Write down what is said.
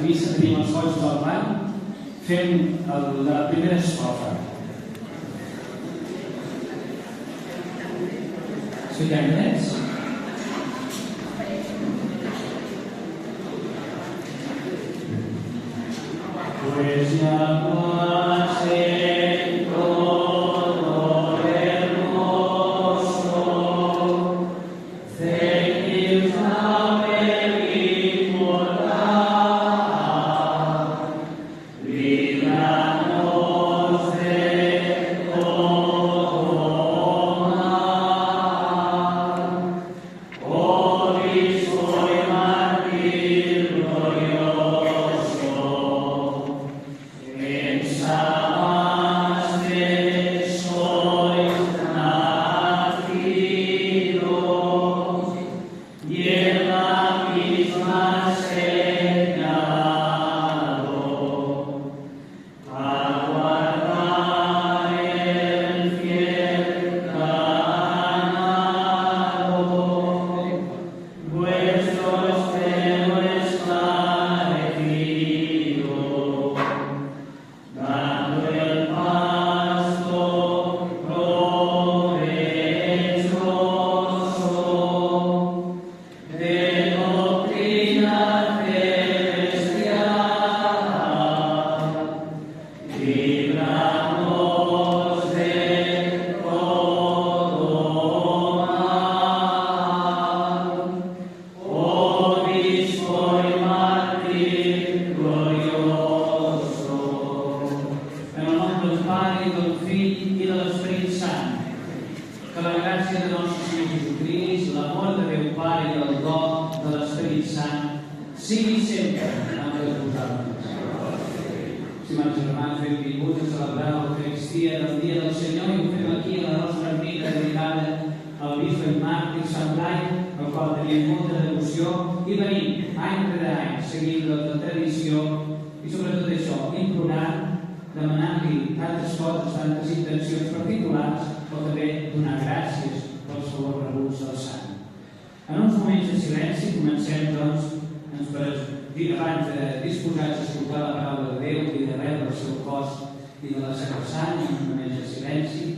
missa tenim els goig del ball fent la primera estrofa. Expliquem drets? Pues ya pasé todo hermoso, feliz nave inmortal, líbranos de todo mal. Hoy soy mártir glorioso. En Samaste sois nacidos y en la misma señalado aguardar el fiel ganado vuestros celos esclarecidos. Dando el pasto provechoso de doctrina celestial, líbranos de todo mal. Obispo y mártir glorioso. En el nom del Pare, del Fill i de l'Esperit Sant. Que la gràcia de nostre Senyor Jesucrist, l'amor de Déu Pare i el do de l'Esperit Sant sigui sempre amb tots vosaltres. Estimats germans, benvinguts a celebrar l'Eucaristia del Dia del Senyor i ho fem aquí a la nostra ermita dedicada al bisbe i màrtir Sant Blai, al qual tenim molta devoció i venim any rere any seguint la tradició i sobretot això, implorant, demanant-li tantes coses, tantes intencions particulars, però també donar gràcies pels favors rebuts del Sant. En uns moments de silenci comencem, doncs, abans de disposats a escoltar la paraula de Déu i de rebre el seu cos i de la Sacra Sang, en uns moments de silenci,